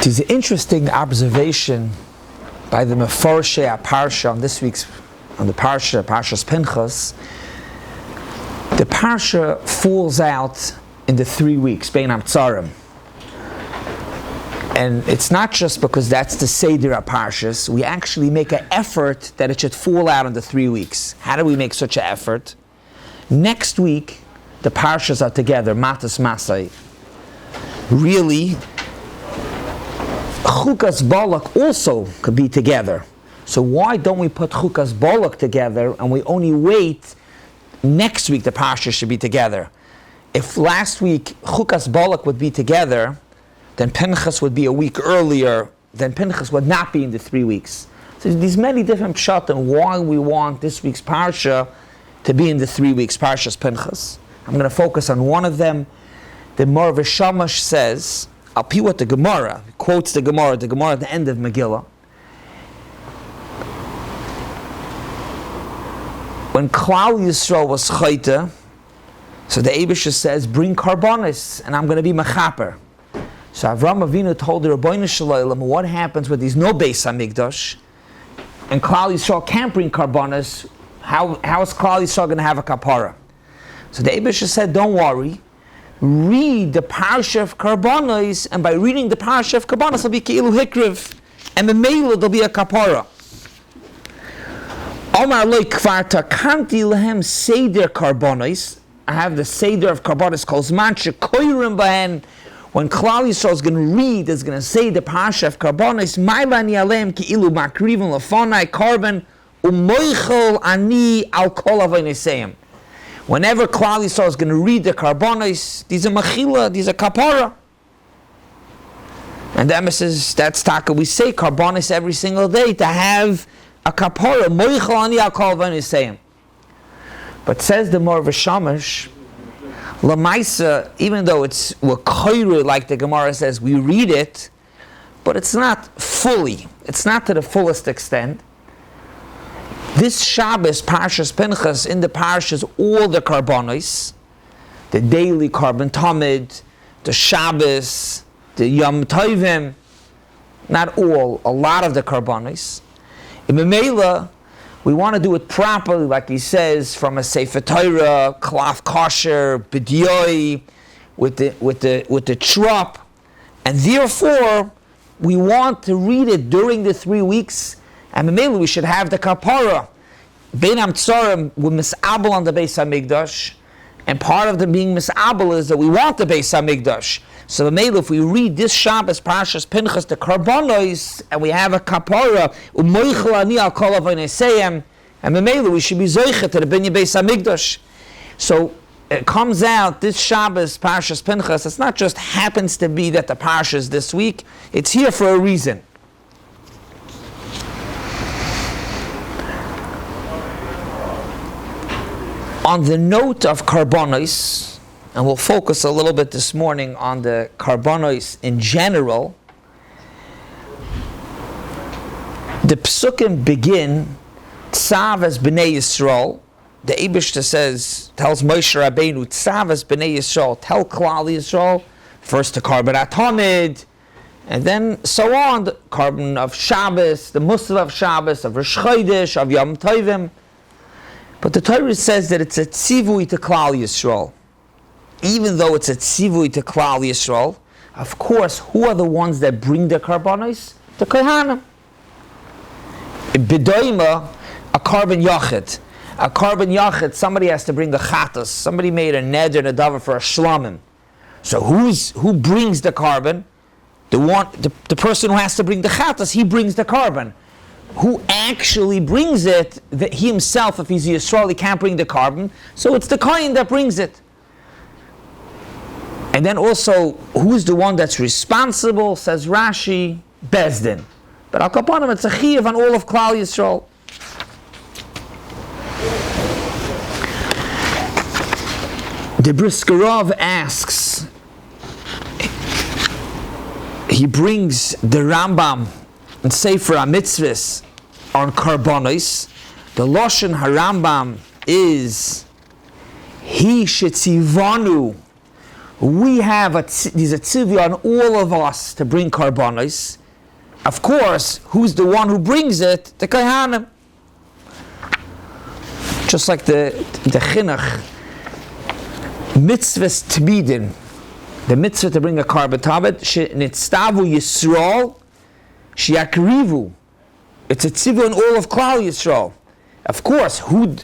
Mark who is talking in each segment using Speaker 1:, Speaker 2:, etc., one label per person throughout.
Speaker 1: It is an interesting observation by the Meforshei Parsha on the Parshas Pinchas. The Parsha falls out in the 3 weeks, Bein Hamtzarim. And it's not just because that's the Seder of Parshas. We actually make an effort that it should fall out in the 3 weeks. How do we make such an effort? Next week, the Parshas are together, Matas Masai. Really, Chukas Balak also could be together. So why don't we put Chukas Balak together and we only wait next week the Parsha should be together? If last week Chukas Balak would be together, then Pinchas would be a week earlier, then Pinchas would not be in the 3 weeks. So there's many different pshat on why we want this week's Parsha to be in the 3 weeks, Parshas Pinchas. I'm going to focus on one of them. The Medrash Shamash says, I'll pee what the Gemara, quotes the Gemara at the end of Megillah. When Kollel Yisrael was Chaita, so the Eibusha says, bring karbonis, and I'm going to be mechaper. So Avram Avinu told the Rabbi Shalom, what happens when there's no Beis Hamikdash, and Kollel Yisrael can't bring karbonis? How is Kollel Yisrael going to have a kapara? So the Eibusha said, don't worry, read the Parsha of Karbonos, and by reading the Parsha of Karbonos, it'll be Keilu Hikriv, and the Meilu, there'll be a kapara. Omar loy kvarta kanti lehem Seder Karbonos. I have the Seder of Karbonos called Zman Shekoyrim Bahen. When Kollel Yisrael is going to read, is going to say the Parsha of Karbonos, Ma'ibani Aleim Keilu Makrivim Lefonai Karban Umoichel Ani Al Kol Aveineseim. Whenever Kollel Yisrael is going to read the Karbonos, these are machila, these are kapara. And the emissaries, that's taka, we say Karbonos every single day to have a kapara. Moichel ani al kol v'nisayim. But says the Medrash Shamash, Lamaisa, even though we're koyru, like the Gemara says, we read it, but it's not fully, it's not to the fullest extent. This Shabbos, Parshas Pinchas, in the Parshas, all the Karbonos, the daily carbon Tamid, the Shabbos, the Yom Tovim, not all, a lot of the Karbonos. In Memela, we want to do it properly, like he says, from a Sefer Torah, Klaf Kosher, B'dioi, with the Trop, and therefore, we want to read it during the 3 weeks. And maybe we should have the kapara. Bein Hamtzarim, we're mis'abel on the Beis Hamikdash, and part of the being mis'abel is that we want the Beis Hamikdash. So maybe if we read this Shabbos, Parshas Pinchas, the Karbonos, and we have a kapara, u'moichel ani al kol aveineseim, and maybe we should be zoichet to the Binyan Beis Hamikdash. So it comes out, this Shabbos, Parshas Pinchas, it's not just happens to be that the Parsha is this week, it's here for a reason. On the note of Karbonos, and we'll focus a little bit this morning on the Karbonos in general, the Pesukim begin, Tzav as B'nai Yisrael. The Eibishter tells Moshe Rabbeinu, Tzav as B'nai Yisrael, tell Kollel Yisrael, first the carbon Tamid, and then so on, the carbon of Shabbos, the Musaf of Shabbos, of Rosh Chodesh, of Yom Tovim. But the Torah says that it's a tzivui to Kollel Yisrael. Even though it's a tzivui to Kollel Yisrael, of course, who are the ones that bring the karbonos? The kohanim. In B'doima, a carbon yachid. A carbon yachid, somebody has to bring a chatas. Somebody made a neder and a davar for a shlamim. So who brings the carbon? The person who has to bring the chatas, he brings the carbon. Who actually brings it, he himself, if he's a Yisrael, he can't bring the carbon, so it's the Kohen that brings it. And then also, who's the one that's responsible, says Rashi, Bezdin. But Al Kapanim, it's a chiyuv on all of Kollel Yisrael. The Briskerov asks, he brings the Rambam and Sefer HaMitzvahs on Karbonos. The Lashon HaRambam is He shetzivanu we have there's a tzivah on all of us to bring karbonos. Of course, who's the one who brings it? The Kohanim. Just like the chinuch, mitzvahs Tamidin, the mitzvah to bring a carbon Tamid, nitztavu Yisrael, shiakrivu. It's a tzivah on all of Klal Yisrael. Of course, who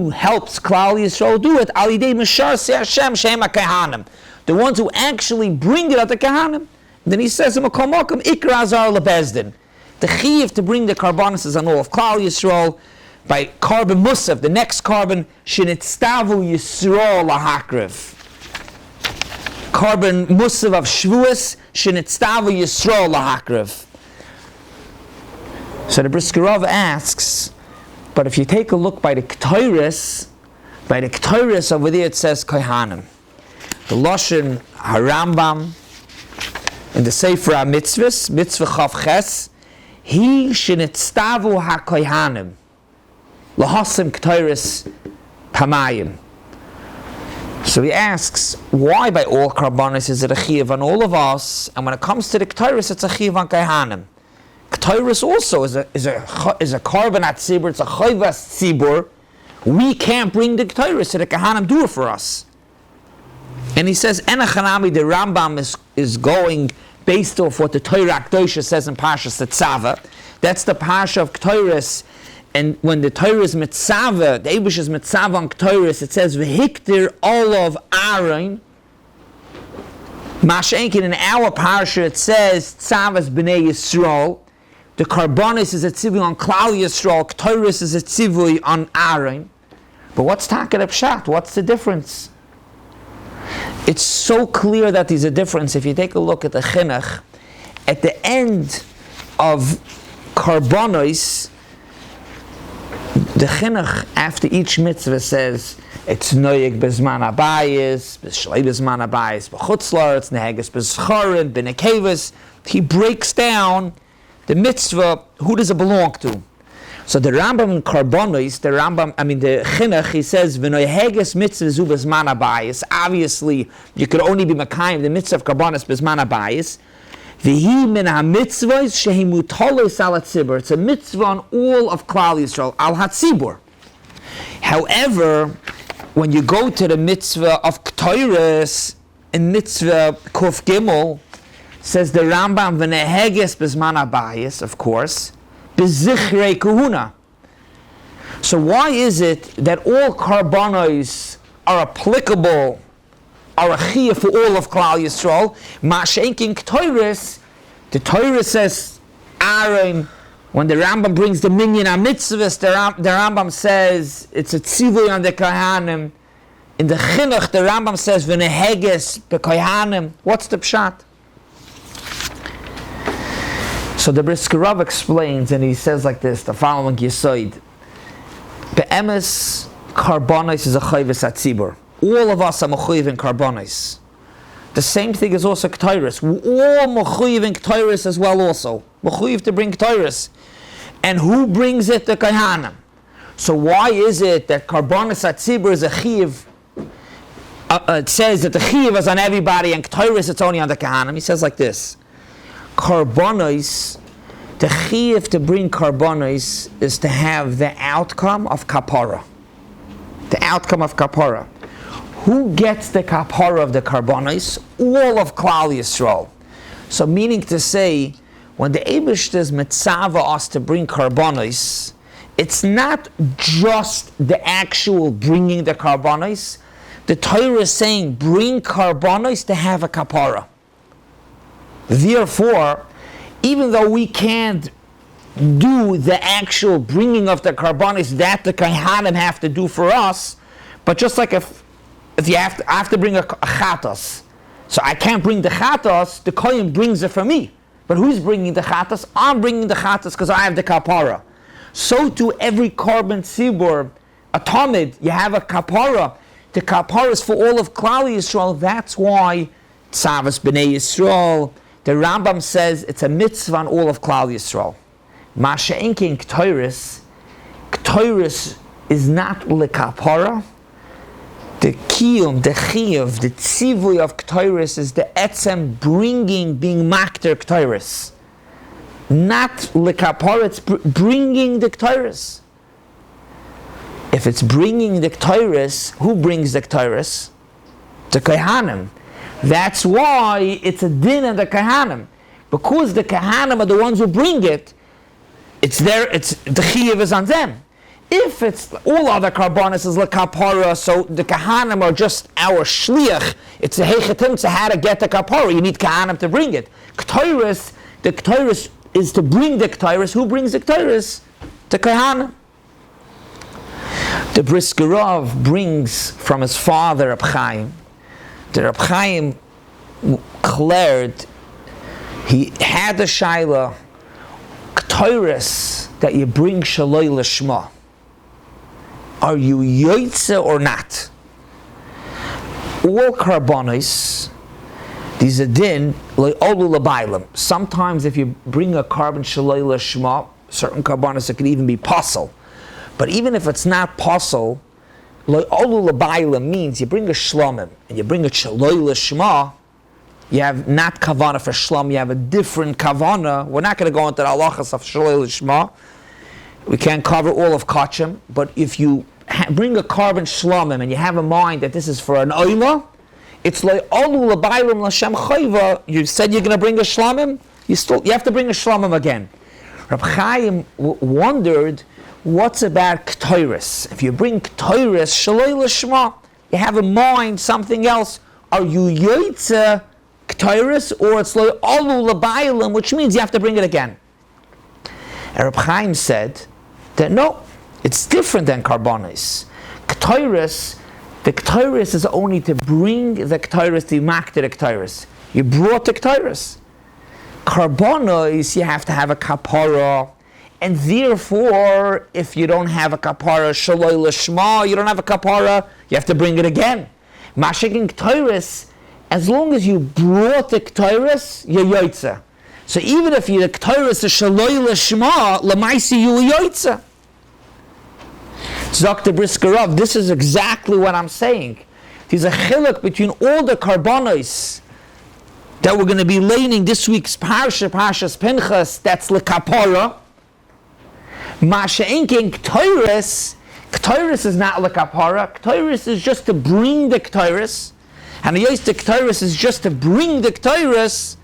Speaker 1: helps Klal Yisrael do it? Alidei Mashar Se Hashem Shehem HaKohanim. The ones who actually bring it at the Kohanim. Then he says, Ikra Azar Lebezdin. The chiyuv to bring the karbonos is on all of Klal Yisrael. By carbon musaf, the next carbon, shenitztavu Yisrael lahakriv. Carbon musaf of Shavuos, shenitztavu Yisrael lahakriv. So the Brisker Rav asks, but if you take a look by the Ketores over there it says Kohanim. The Lashon Harambam in the Sefer HaMitzvahs, Mitzvah Chav Ches, He shenitztavu HaKohanim Lahasim Ketores Pamayim. So he asks, why by all karbonos is it a chiyuv on all of us, and when it comes to the Ketores it's a chiyuv on Kohanim? Ketores also is a carbon at tzibur, it's a chayvas tzibur. We can't bring the Ketores, so the Kohanim do it for us. And he says, Enachanami, the Rambam is going based off what the Torah Kedosha says in Parshas Tetzaveh. That's the Parsha of Ketores. And when the Torah is mitzaveh, the Eibush is mitzaveh on Ketores, it says, V'hiktir olav Aaron. Mashenkin, in our Parsha, it says, Tzavas b'nei Yisrael. The karbonos is a tzivui on Klal Yisrael, Ketores is a tzivui on Aaron. But what's Taket Pshat? What's the difference? It's so clear that there's a difference. If you take a look at the chinuch, at the end of karbonos, the chinuch after each mitzvah says it's noyeg bezman habayis, b'shlei bezman habayis, b'chutzlar, it's neheges b'schorin, b'nekevus. He breaks down the mitzvah. Who does it belong to? So the Rambam in Karbonos, the Chinuch, he says, V'noyheges mitzvah zu bezman habayis. Obviously, you could only be Makayim, the mitzvah of Karbonos bezman habayis. V'hi min ha-mitzvahs shehi mutolos al hatzibur. It's a mitzvah on all of Klal Yisrael, al hatzibur. However, when you go to the mitzvah of Ketores, in mitzvah Kuf Gimel, says the Rambam, V'neheges bezman habayis, of course, B'zichrei Kahuna. So why is it that all karbonos are applicable, are a chiyuv for all of Klal Yisrael? Ma'shenkin Ketores, the Torah says Aaron. When the Rambam brings the minyan ha-mitzvahs, the Rambam says it's a tzivui on the Kohanim. In the chinuch, the Rambam says v'neheges b'kohanim. What's the pshat? So the Brisker Rav explains, and he says like this, the following Yisoid. Be'emes, karbonos is a chayvus atzibur. All of us are mechuyev in karbonos. The same thing is also Ketores. We're all mechuyev in Ketores as well also. Mechuyev to bring Ketores. And who brings it? The Kohanim. So why is it that karbonos atzibur is a chiyuv? It says that the chiyuv is on everybody and Ketores it's only on the Kohanim. He says like this. Karbonos, the chiyuv to bring karbonos is to have the outcome of kapara. The outcome of kapara. Who gets the kapara of the karbonos? All of Klal Yisrael. So meaning to say, when the Eibush is mitzavah us to bring karbonos, it's not just the actual bringing the karbonos. The Torah is saying, bring karbonos to have a kapara. Therefore, even though we can't do the actual bringing of the karbonos that the Kohanim have to do for us, but just like if you have to bring a chatas, so I can't bring the chatas, the Kohen brings it for me. But who's bringing the chatas? I'm bringing the chatas because I have the kapara. So to every carbon tzibur, a Tamid, you have a kapara. The kapara is for all of Klal Yisrael. That's why Tzavas b'nei Yisrael. The Rambam says it's a mitzvah on all of Klal Yisrael. Masha'inkin Ketores is not lekapara. The The kiyum, the chiyuv, the tzivui of Ketores is the etzem bringing, being makter Ketores. Not lekapara, it's bringing the Ketores. If it's bringing the Ketores, who brings the Ketores? The Kohanim. That's why it's a din of the Kohanim. Because the Kohanim are the ones who bring it, the chiyuv is on them. If it's all other karbonis is lekapara, so the Kohanim are just our shliach, it's a hechetim to how to get the kapara. You need Kohanim to bring it. Ketores, the Ketores is to bring the Ketores. Who brings the Ketores? The Kohanim. The Briskerov brings from his father Rabbi Chaim. The Rabbi Chaim declared he had a shaila Ketores that you bring shaloi lishma. Are you yoitze or not? All karbonis, these are din le'olu l'baylam. Sometimes if you bring a carbon shaloi l'shma, certain karbonis it could even be pasul. But even if it's not pasul, le'olu l'baylam means you bring a shlomim and you bring a shaloi l'shma, you have not kavana for shlom, you have a different kavana. We're not going to go into the halachas of shaloi l'shma. We can't cover all of kachim, but if you bring a carbon shlomim and you have in mind that this is for an oila, it's like olu l'baylam l'shem chayva. You said you're going to bring a shlomim, you have to bring a shlomim again. Rabbi Chaim wondered, what's about Ketores? If you bring Ketores shaloi l'shma, you have in mind something else. Are you yoitze Ketores, or it's like olu l'baylam, which means you have to bring it again? And Rabbi Chaim said that no, it's different than karbonis. Ketores, the Ketores is only to bring the Ketores, to mak the Ketores. You brought the Ketores. Karbonis, you have to have a kapara, and therefore, if you don't have a kapara, shaloi l'shma, you don't have a kapara, you have to bring it again. Mashikin Ketores, as long as you brought the Ketores, you're yoitze. So even if the Ketores is shaloi l'shma, l'maisi you yoitze. Dr. Briskerov, this is exactly what I'm saying. There's a chiluk between all the karbonos that we're going to be learning this week's Parshas Pinchas, that's lekapara. Masha'inkin Ketores is not lekapara. Ketores is just to bring the Ketores. And the Ketores is just to bring the Ketores.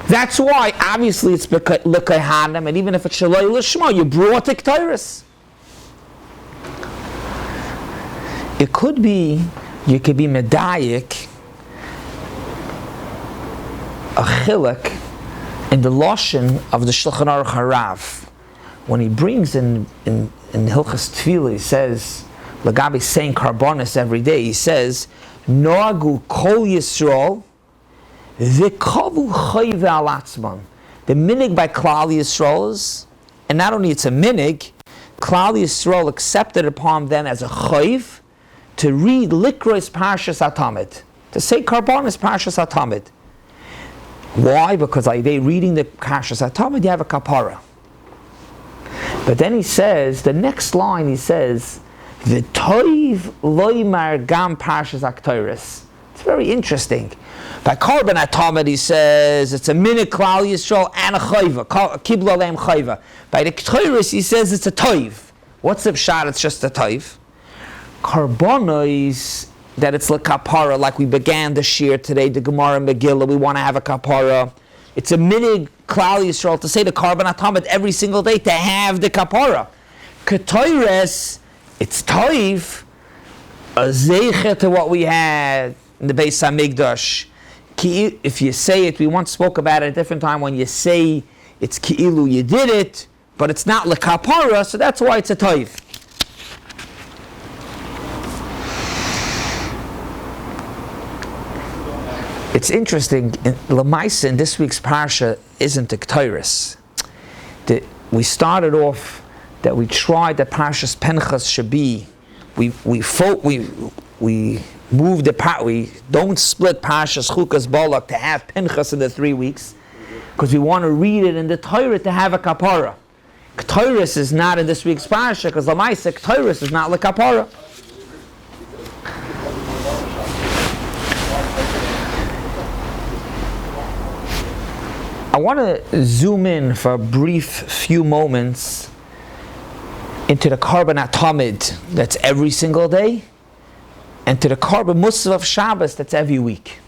Speaker 1: That's why, obviously, it's l'kohanim, and even if it's shaloi l'shma, you brought the Ketores. It could be, you could be medayik, a chilek, in the lashon of the Shulchan Aruch Harav. When he brings in Hilchas Tefillah, he says, Lagabi saying karbonis every day, he says, Noagu kol Yisrael, V'kavu chayve al atzman. The minig by Klal Yisrael is, and not only it's a minig, Klal Yisrael accepted upon them as a chayv to read Likrois Parshas Tamid, to say karbonis Parshas Tamid. Why? Because by reading the Parshas Tamid, you have a kapara. But then he says, the next line he says, V'toiv loymar gam Parshas Ketores. It's very interesting. By Korban Atamid, he says it's a minute Klal Yisrael and a chayva, kibla leim chayva. By the Ketores, he says it's a toiv. What's the pshat? It's just a toiv. Karbonos, that it's like kapara, like we began the shiur today, the Gemara Megillah, we want to have a kapara. It's a minute Klal Yisrael to say the Korban Atamid every single day to have the kapara. Ketores, it's toiv, a zeicha to what we had in the Bais Hamikdash. If you say it, we once spoke about it at a different time, when you say it's ki'ilu, you did it, but it's not lekapara, so that's why it's a toiv. It's interesting, Lamaisa in this week's Parsha isn't a Ketores. We started off that we tried that Parshas Pinchas should be, we move we don't split Parshas Chukas Balak to have Pinchas in the 3 weeks, because we want to read it in the Torah to have a kapara. Ketores is not in this week's Parsha, because Lamaisa Ketores is not like kapara. want to zoom in for a brief few moments into the carbon Tamid that's every single day, and to the carbon Musaf of Shabbos that's every week.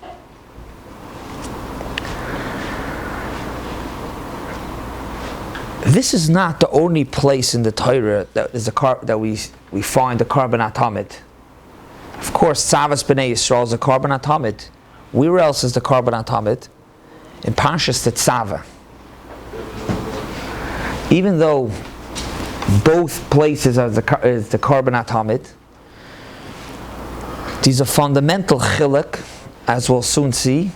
Speaker 1: This is not the only place in the Torah that is that we find the carbon Tamid. Of course, Tzavas B'nai Yisrael is the carbon Tamid. Where else is the carbon Tamid? In Parshas Tetzaveh. Even though both places is the carbon Tamid, these are fundamental chiluk, as we'll soon see,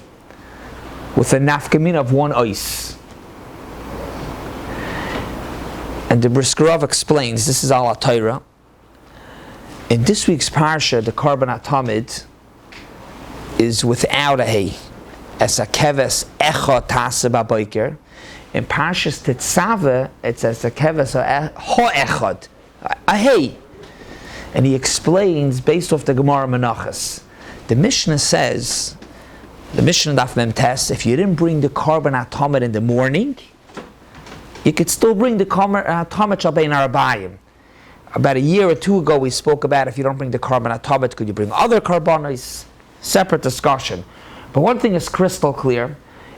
Speaker 1: with a nafkamina of one ois. And the Briskerov explains, this is al Torah. In this week's parsha, the carbon Tamid is without a hay. As a keves echad tase b'boker. In Parshas Tetzaveh, it says a keves ha-echad, a hay. And he explains, based off the Gemara Menachos, the Mishnah says, the Mishnah Daf Mem Tes, if you didn't bring the carbon Tamid in the morning, you could still bring the carbon Tamid Shalbein Arabayim. About a year or two ago, we spoke about if you don't bring the carbon Tamid, could you bring other carbonos? Separate discussion. But one thing is crystal clear.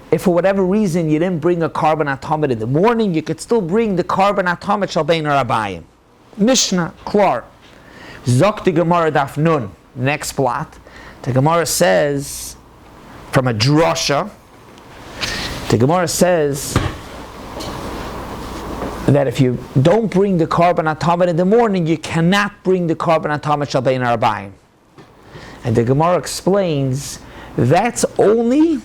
Speaker 1: If for whatever reason you didn't bring a carbon Tamid in the morning, you could still bring the carbon Tamid Shalbein Arabayim. Mishnah, Klar. Zok the Gemara Daf Nun. Next plot. The Gemara says, from a drasha, the Gemara says that if you don't bring the carbon Tamid in the morning, you cannot bring the carbon Tamid Shalbein Arabayim. And the Gemara explains that's only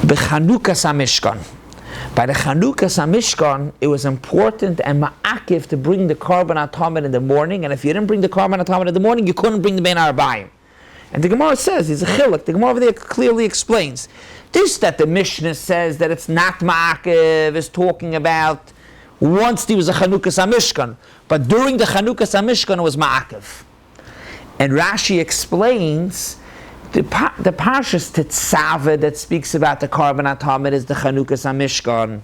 Speaker 1: b'chanukas HaMishkan. By the Chanukas HaMishkan, it was important and ma'akiv to bring the carbon Tamid in the morning, and if you didn't bring the carbon Tamid in the morning, you couldn't bring the Bein Arabayim. And the Gemara says, it's a chiluk, the Gemara over there clearly explains. This that the Mishnah says that it's not ma'akiv is talking about once there was a Chanukas HaMishkan, but during the Chanukas HaMishkan it was ma'akiv. And Rashi explains the Parshas Tetzaveh that speaks about the carbon Tamid is the Chanukas HaMishkan.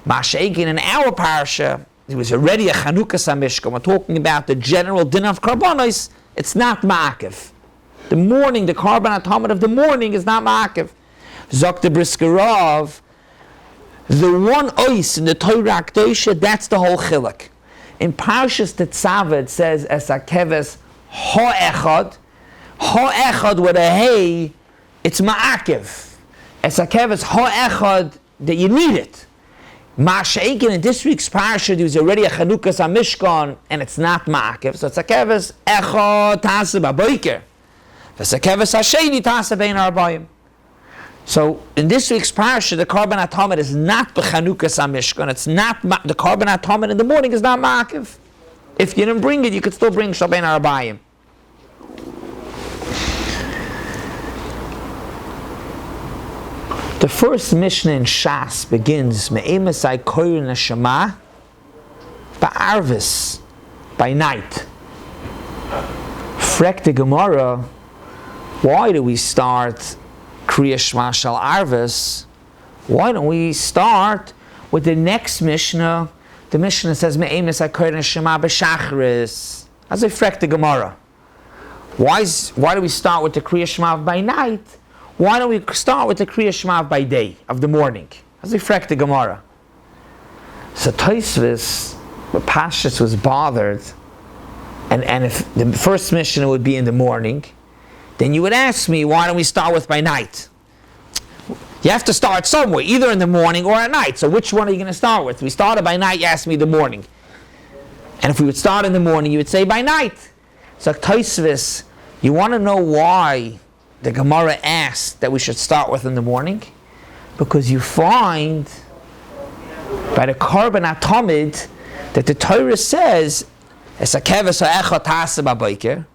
Speaker 1: Masha'ekin in our Parsha, it was already a Chanukas HaMishkan. We're talking about the general din of karbonos. It's not ma'akiv. The morning, the carbon Tamid of the morning is not ma'akiv. Zok the Briskerov, the one ois in the Torah Kedosha, that's the whole chiluk. In Parshas Tetzaveh it says as a keves ha-echad with a hay, it's ma'akiv. As a keves ha-echad, that you need it. Ma'asheikin in this week's parsha, there was already a Chanukas HaMishkan, and it's not ma'akiv. So it's a keves echad tase b'boker. It's a keves hasheni tase bein arbayim. So in this week's parsha, the carbon Tamid is not b'chanukas HaMishkan. It's not the carbon Tamid in the morning is not ma'akiv. If you didn't bring it, you could still bring Shalbein Arabayim. The first Mishnah in Shas begins Me'emesai Koyin Neshama Ba'arvis, by night. Frek the Gemara, why do we start Kriya Shema Shal Arvis? Why don't we start with the next Mishnah? The Mishnah says Me'emesai Koyin Neshama B'Shachris. As I frek the Gemara. Why do we start with the Kriya Shema by night? Why don't we start with the Kriya Shema by day, of the morning? As we frek the Gemara. So Tosfos, Parshas was bothered, and if the first Mishnah would be in the morning, then you would ask me, why don't we start with by night? You have to start somewhere, either in the morning or at night. So which one are you going to start with? We started by night, you asked me the morning. And if we would start in the morning, you would say by night. So Tosfos, you want to know why the Gemara asked that we should start with in the morning? Because you find by the carbon Tamid that the Torah says es a keves ha'echad tase b'boker,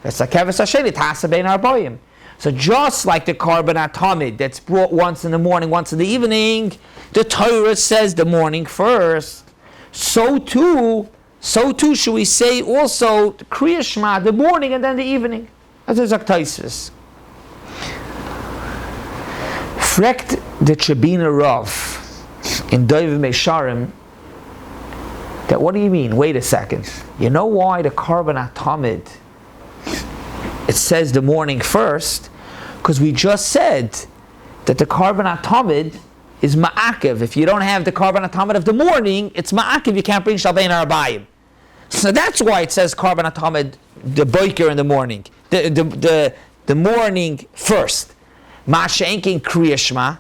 Speaker 1: es a keves hasheni tase bein arbayim. So just like the carbon Tamid that's brought once in the morning, once in the evening, the Torah says the morning first. So too should we say also the Kriya Shema, the morning and then the evening. That's a Tosfos. Frekt the Chabina Rav in Doiv Mesharim, that what do you mean? Wait a second. You know why the Korban Tamid, it says the morning first? Because we just said that the Korban Tamid is ma'akev. If you don't have the Korban Tamid of the morning, it's ma'akev. You can't bring Shalbein Arabayim. So that's why it says Korban Tamid, the boiker in the morning, the morning first. Ma'ashenkin Kriya Shema.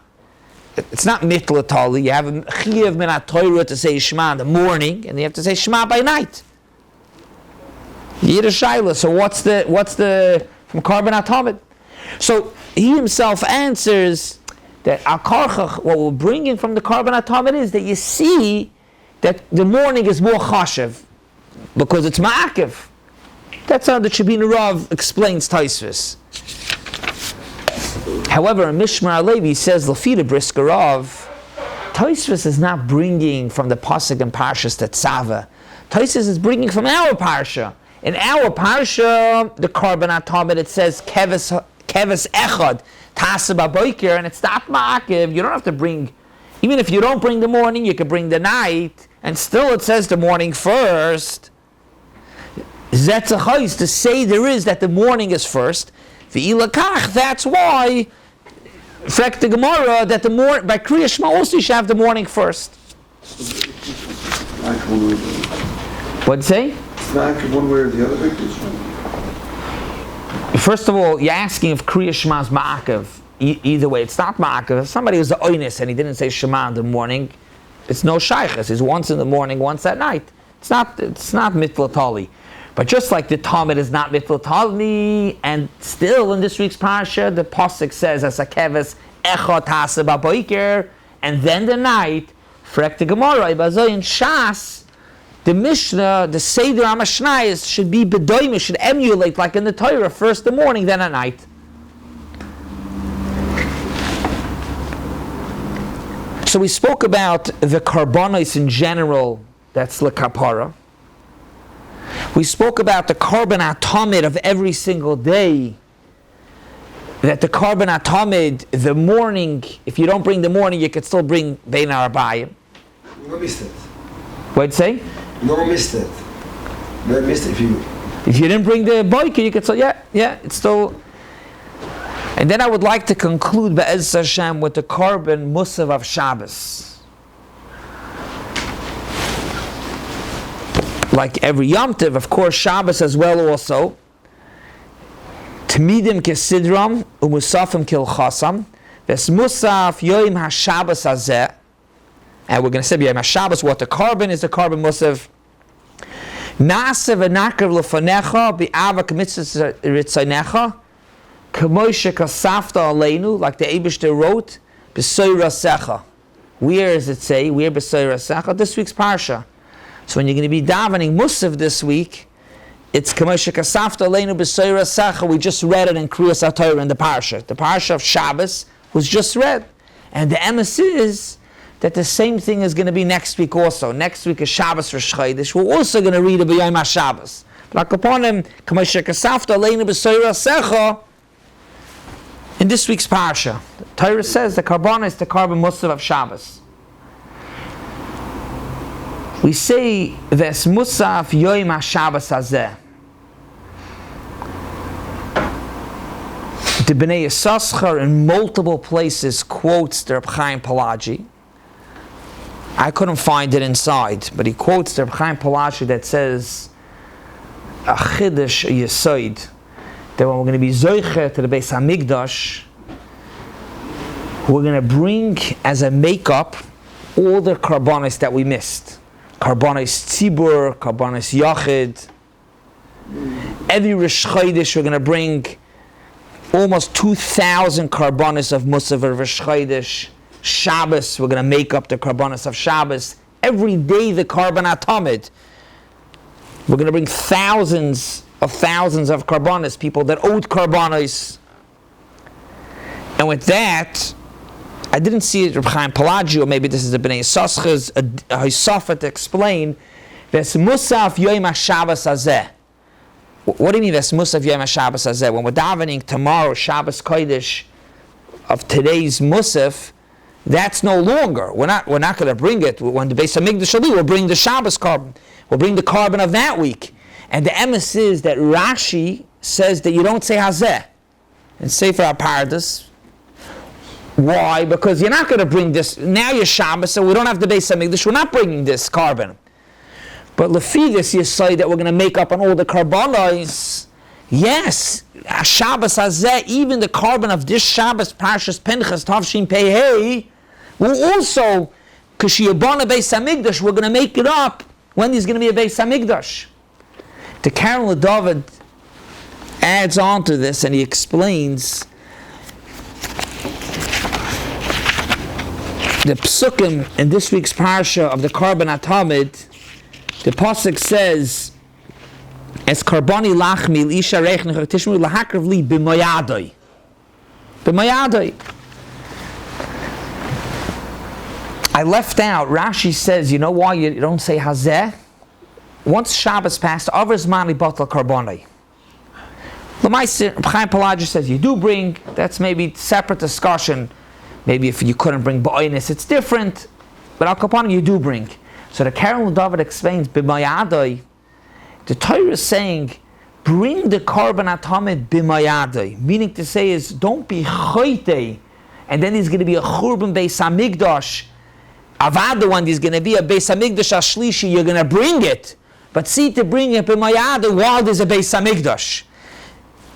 Speaker 1: It's not mitla tali. You have a chiyav min ha-Torah to say Shema in the morning, and you have to say Shema by night. Yiddish Shaila. So what's the from Korban Tamid? So he himself answers that Al-Karchach, what we're bringing from the Korban Tamid is that you see that the morning is more chashev because it's ma'akev. That's how the Chabina Rav explains Taisvis. However, in Mishmar Alevi says Lafida Brisker Rav, Taisvis is not bringing from the pasuk in Parshas Tetzava. Taisvis is bringing from our parsha. In our parsha, the Korban Tamid, it says keves echad tasa b'boiker, and it's not ma'akev. You don't have to bring, even if you don't bring the morning, you can bring the night, and still it says the morning first. Zetzachais, to say there is that the morning is first. V'ilakach, that's why frek the Gemara that by Kriya Shema also you should have the morning first. What'd you say?
Speaker 2: It's not one way or the other.
Speaker 1: First of all, you're asking if Kriya Shema is ma'akev. Either way, it's not ma'akev. If somebody was the oinus and he didn't say Shema in the morning, it's no shaychus. It's once in the morning, once at night. It's not mitla tali. But just like the Tamid is not mitla tali, and still in this week's parsha, the pasuk says as a keves echad tasa b'boiker, and then the night, frek the Gemara, in Shas, the Mishnah, the Seder HaMashnayos should be bedoime, should emulate like in the Torah, first the morning, then at night. So we spoke about the karbonos in general, that's lekapara. We spoke about the Korban Tamid of every single day, that the Korban Tamid, the morning, if you don't bring the morning, you could still bring Bein Arabayim.
Speaker 2: You missed it.
Speaker 1: What'd you say?
Speaker 2: No missed it. No missed it
Speaker 1: if you didn't bring the boiker, you could still, it's still. And then I would like to conclude Be'ez Hashem with the Korban Musav of Shabbos. Like every Yom Tov, of course, Shabbos as well also. Tamidim kesidram umusafim kilchasam. Ves musaf yoim haShabbos hazeh. And we're going to say yoim haShabbos what the Korban is. The Korban musav. Na'aseh v'nakar l'fanecha bi'avak mitzvah ritzaynecha. K'moshe kasafta aleinu, like the Eibishter wrote, b'soyra secha. Where does it say? Where b'soyra secha? This week's parsha. So when you're going to be davening Musaf this week, it's K'moshe Kasafta Aleinu B'Soyra Secha. We just read it in Kriyas HaTorah in the Parsha. The Parsha of Shabbos was just read. And the emes is that the same thing is going to be next week also. Next week is Shabbos for Chodesh. We're also going to read it B'Yom HaShabbos. Like upon him, K'moshe Kasafta Aleinu B'Soyra Secha, in this week's Parsha. The Torah says the Karbon is the Korban Musav of Shabbos. We say Ves Musaf Yoim HaShabbos Hazeh. The Bnei Yissaschar in multiple places quotes the Reb Chaim Pelagi. I couldn't find it inside, but he quotes the Reb Chaim Pelagi that says a Chiddush, a Yesoid, that when we're going to be Zoiche to the Beis HaMikdash, we're going to bring as a makeup all the karbonos that we missed. Karbonos Tzibur, Karbonos Yachid. Every Rosh Chodesh we're going to bring almost 2,000 karbonos of Musav Rosh Chodesh. Shabbos we're going to make up the karbonos of Shabbos. Every day the Korban Tamid. We're going to bring thousands of karbonos, people that owed karbonos. And with that, I didn't see it Reb Chaim Pelagi, or maybe this is the Bnei Yissaschar's Hisafa to explain. Ves Musaf Yoim HaShabbos Hazeh. What do you mean Ves Musaf Yoim HaShabbos Hazeh? When we're davening tomorrow, Shabbos Kodesh, of today's Musaf, that's no longer. We're not going to bring it. When the Beis Hamikdash shall be, we'll bring the Shabbos carbon. We'll bring the carbon of that week. And the emes is that Rashi says that you don't say Hazeh and Sefer HaPardes. Why? Because you're not going to bring this. Now you're Shabbos, so we don't have the Beis Hamikdash. We're not bringing this carbon. But lefi this, you say that we're going to make up on all the carbonos. Yes, Shabbos Hazeh, even the carbon of this Shabbos, Parshas Pinchas, Tavshin Pei Hey, will also, K'shiyabana Beis Hamikdash, we're going to make it up when there's going to be a Beis Hamikdash. The Kollel David adds on to this and he explains the Pesukim in this week's Parsha of the carbon Tamid. The Pasuk says, "Es karboni lachmi l'isha reichnych tishmu lahakrev li b'mayadoi." B'mayadoi. I left out. Rashi says, you know why you don't say Hazeh? Once Shabbos passed, avers mani batal karboni. L'maaseh, Chaim Pelagis says you do bring. That's maybe separate discussion. Maybe if you couldn't bring ba'onis, it's different. But al kapanim you do bring. So the Kollel David explains, b'mayadoi, the Torah is saying, bring the carbon atamid b'mayadoi. Meaning to say is, don't be choytei, and then there's going to be a churban Beis Hamikdash. Avada one, there's going to be a Beis Hamikdash ashlishi, you're going to bring it. But see to bring it b'mayadoi while there's a Beis Hamikdash.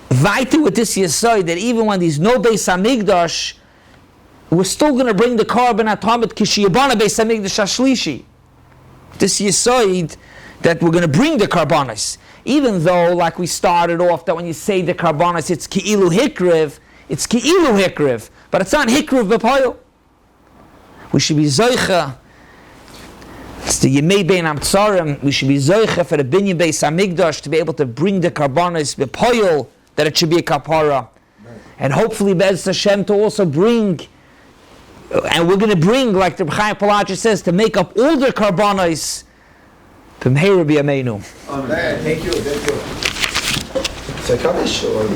Speaker 1: Vaita with this yesod, that even when there's no Beis Hamikdash, we're still going to bring the carbon atamid kishiyabana Beis Hamikdash ashlishi. This yesod that we're going to bring the karbanos, even though, like we started off, that when you say the karbanos, it's ki'ilu hikriv, but it's not hikriv b'poil. We should be zoicha. It's the yemei bein amtzarim. We should be zoicha for the binyan Beis Hamikdash to be able to bring the karbanos b'poil, that it should be a kapara, and hopefully Be'ez Hashem to also bring. And we're going to bring, like the Chaim Pelagis says, to make up all the karbanos. Amen.
Speaker 2: Thank you. It's a Kaddish or